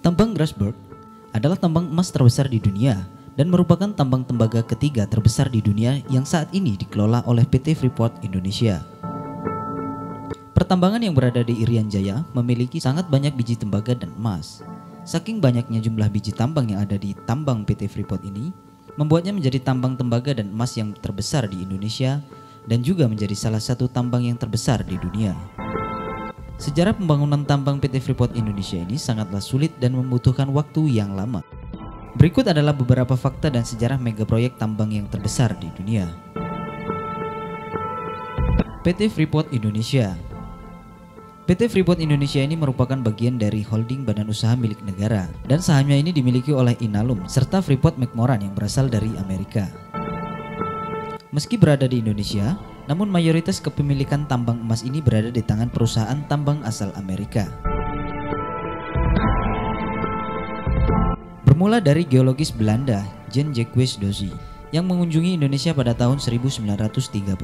Tambang Grasberg adalah tambang emas terbesar di dunia dan merupakan tambang tembaga ketiga terbesar di dunia yang saat ini dikelola oleh PT Freeport Indonesia. Pertambangan yang berada di Irian Jaya memiliki sangat banyak biji tembaga dan emas. Saking banyaknya jumlah biji tambang yang ada di tambang PT Freeport ini, membuatnya menjadi tambang tembaga dan emas yang terbesar di Indonesia dan juga menjadi salah satu tambang yang terbesar di dunia. Sejarah pembangunan tambang PT Freeport Indonesia ini sangatlah sulit dan membutuhkan waktu yang lama. Berikut adalah beberapa fakta dan sejarah megaproyek tambang yang terbesar di dunia. PT Freeport Indonesia. PT Freeport Indonesia ini merupakan bagian dari holding badan usaha milik negara dan sahamnya ini dimiliki oleh Inalum serta Freeport McMoran yang berasal dari Amerika. Meski berada di Indonesia, namun mayoritas kepemilikan tambang emas ini berada di tangan perusahaan tambang asal Amerika. Bermula dari geologis Belanda, Jan-Jacques Dosy, yang mengunjungi Indonesia pada tahun 1936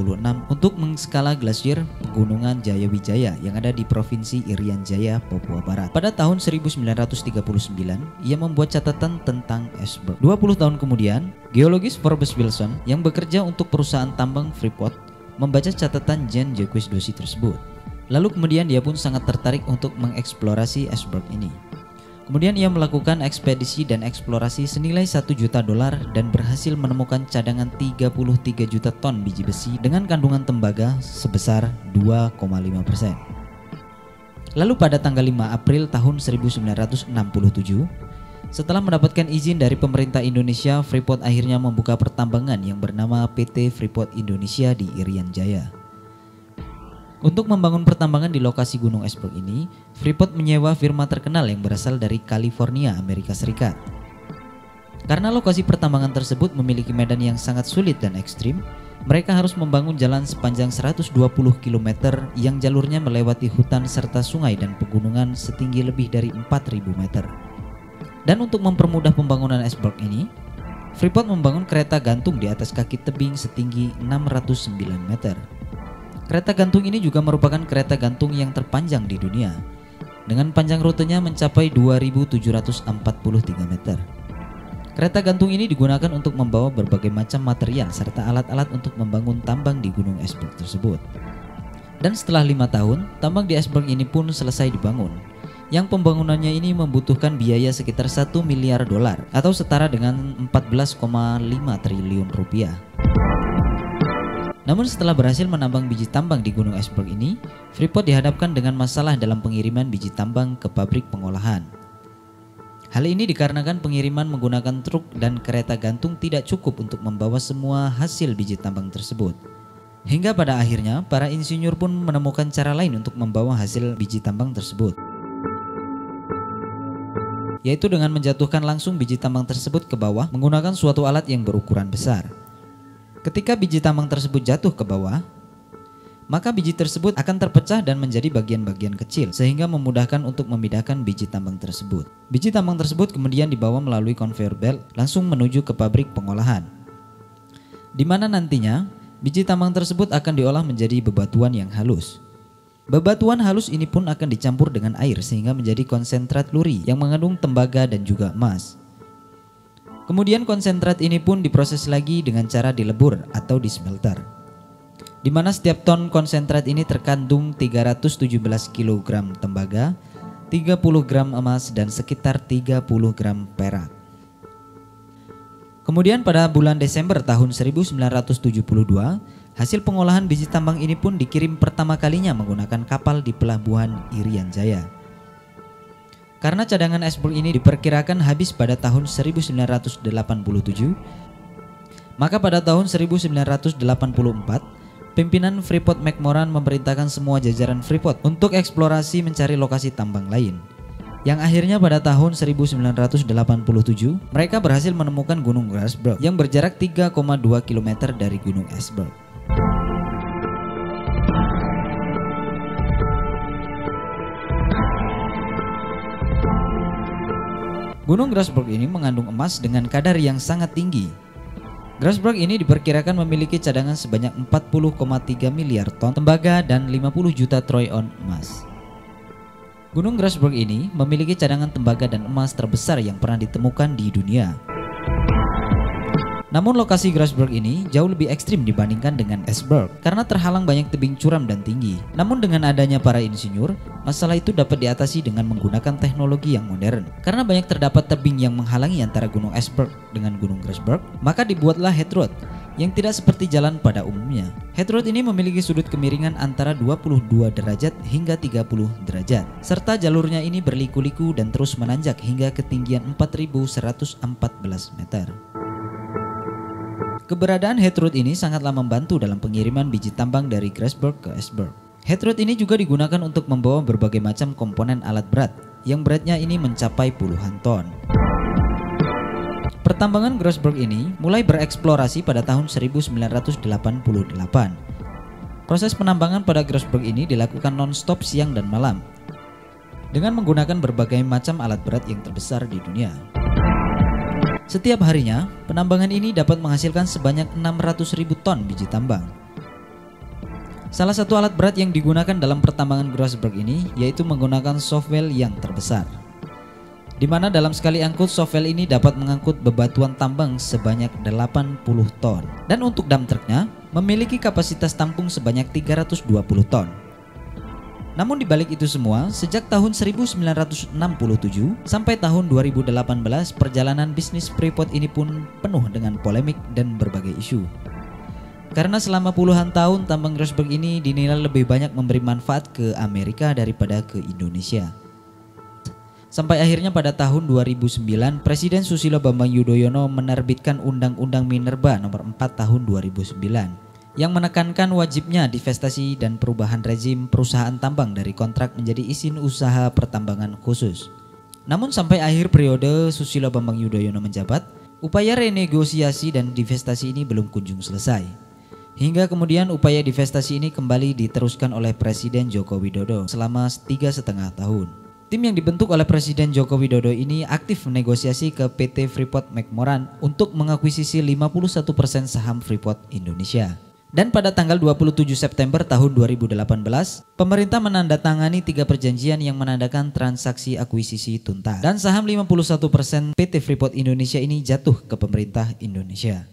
untuk mengskala glasier Pegunungan Jayawijaya yang ada di Provinsi Irian Jaya, Papua Barat. Pada tahun 1939, ia membuat catatan tentang iceberg. 20 tahun kemudian, geologis Forbes Wilson yang bekerja untuk perusahaan tambang Freeport membaca catatan Jan-Jacques Dosy tersebut. Lalu kemudian dia pun sangat tertarik untuk mengeksplorasi iceberg ini. Kemudian ia melakukan ekspedisi dan eksplorasi senilai $1 juta dan berhasil menemukan cadangan 33 juta ton biji besi dengan kandungan tembaga sebesar 2,5%. Lalu pada tanggal 5 April tahun 1967, setelah mendapatkan izin dari pemerintah Indonesia, Freeport akhirnya membuka pertambangan yang bernama PT Freeport Indonesia di Irian Jaya. Untuk membangun pertambangan di lokasi Gunung Iceberg ini, Freeport menyewa firma terkenal yang berasal dari California, Amerika Serikat. Karena lokasi pertambangan tersebut memiliki medan yang sangat sulit dan ekstrim, mereka harus membangun jalan sepanjang 120 km yang jalurnya melewati hutan serta sungai dan pegunungan setinggi lebih dari 4.000 meter. Dan untuk mempermudah pembangunan iceberg ini, Freeport membangun kereta gantung di atas kaki tebing setinggi 609 meter. Kereta gantung ini juga merupakan kereta gantung yang terpanjang di dunia, dengan panjang rutenya mencapai 2.743 meter. Kereta gantung ini digunakan untuk membawa berbagai macam material serta alat-alat untuk membangun tambang di Gunung Iceberg tersebut. Dan setelah 5 tahun, tambang di iceberg ini pun selesai dibangun, yang pembangunannya ini membutuhkan biaya sekitar $1 miliar atau setara dengan 14,5 triliun rupiah. Namun setelah berhasil menambang biji tambang di Gunung Iceberg ini, Freeport dihadapkan dengan masalah dalam pengiriman biji tambang ke pabrik pengolahan. Hal ini dikarenakan pengiriman menggunakan truk dan kereta gantung tidak cukup untuk membawa semua hasil biji tambang tersebut. Hingga pada akhirnya, para insinyur pun menemukan cara lain untuk membawa hasil biji tambang tersebut, yaitu dengan menjatuhkan langsung biji tambang tersebut ke bawah menggunakan suatu alat yang berukuran besar. Ketika biji tambang tersebut jatuh ke bawah, maka biji tersebut akan terpecah dan menjadi bagian-bagian kecil sehingga memudahkan untuk memindahkan biji tambang tersebut. Biji tambang tersebut kemudian dibawa melalui conveyor belt langsung menuju ke pabrik pengolahan, di mana nantinya biji tambang tersebut akan diolah menjadi bebatuan yang halus. Bebatuan halus ini pun akan dicampur dengan air sehingga menjadi konsentrat luri yang mengandung tembaga dan juga emas. Kemudian konsentrat ini pun diproses lagi dengan cara dilebur atau dismelter, di mana setiap ton konsentrat ini terkandung 317 kg tembaga, 30 gram emas dan sekitar 30 gram perak. Kemudian pada bulan Desember tahun 1972, hasil pengolahan biji tambang ini pun dikirim pertama kalinya menggunakan kapal di pelabuhan Irian Jaya. Karena cadangan iceberg ini diperkirakan habis pada tahun 1987, maka pada tahun 1984, pimpinan Freeport McMoran memerintahkan semua jajaran Freeport untuk eksplorasi mencari lokasi tambang lain. Yang akhirnya pada tahun 1987, mereka berhasil menemukan Gunung Grasberg yang berjarak 3,2 km dari Gunung Iceberg. Gunung Grasberg ini mengandung emas dengan kadar yang sangat tinggi. Grasberg ini diperkirakan memiliki cadangan sebanyak 40,3 miliar ton tembaga dan 50 juta troy ounce emas. Gunung Grasberg ini memiliki cadangan tembaga dan emas terbesar yang pernah ditemukan di dunia. Namun lokasi Grasberg ini jauh lebih ekstrim dibandingkan dengan Esberg karena terhalang banyak tebing curam dan tinggi. Namun dengan adanya para insinyur, masalah itu dapat diatasi dengan menggunakan teknologi yang modern. Karena banyak terdapat tebing yang menghalangi antara Gunung Esberg dengan Gunung Grasberg, maka dibuatlah head road yang tidak seperti jalan pada umumnya. Head road ini memiliki sudut kemiringan antara 22 derajat hingga 30 derajat. Serta jalurnya ini berliku-liku dan terus menanjak hingga ketinggian 4114 meter. Keberadaan head road ini sangatlah membantu dalam pengiriman biji tambang dari Grasberg ke Esberg. Head road ini juga digunakan untuk membawa berbagai macam komponen alat berat yang beratnya ini mencapai puluhan ton. Pertambangan Grasberg ini mulai bereksplorasi pada tahun 1988. Proses penambangan pada Grasberg ini dilakukan non-stop siang dan malam dengan menggunakan berbagai macam alat berat yang terbesar di dunia. Setiap harinya, penambangan ini dapat menghasilkan sebanyak 600.000 ton biji tambang. Salah satu alat berat yang digunakan dalam pertambangan Grasberg ini yaitu menggunakan shovel yang terbesar, di mana dalam sekali angkut shovel ini dapat mengangkut bebatuan tambang sebanyak 80 ton. Dan untuk dump truknya memiliki kapasitas tampung sebanyak 320 ton. Namun dibalik itu semua, sejak tahun 1967 sampai tahun 2018, perjalanan bisnis Freeport ini pun penuh dengan polemik dan berbagai isu. Karena selama puluhan tahun tambang Grasberg ini dinilai lebih banyak memberi manfaat ke Amerika daripada ke Indonesia. Sampai akhirnya pada tahun 2009, Presiden Susilo Bambang Yudhoyono menerbitkan Undang-Undang Minerba Nomor 4 Tahun 2009 yang menekankan wajibnya divestasi dan perubahan rezim perusahaan tambang dari kontrak menjadi izin usaha pertambangan khusus. Namun sampai akhir periode Susilo Bambang Yudhoyono menjabat, upaya renegosiasi dan divestasi ini belum kunjung selesai. Hingga kemudian upaya divestasi ini kembali diteruskan oleh Presiden Joko Widodo selama 3,5 tahun. Tim yang dibentuk oleh Presiden Joko Widodo ini aktif menegosiasi ke PT Freeport McMoran untuk mengakuisisi 51% saham Freeport Indonesia. Dan pada tanggal 27 September tahun 2018, pemerintah menandatangani 3 perjanjian yang menandakan transaksi akuisisi tuntas. Dan saham 51% PT Freeport Indonesia ini jatuh ke pemerintah Indonesia.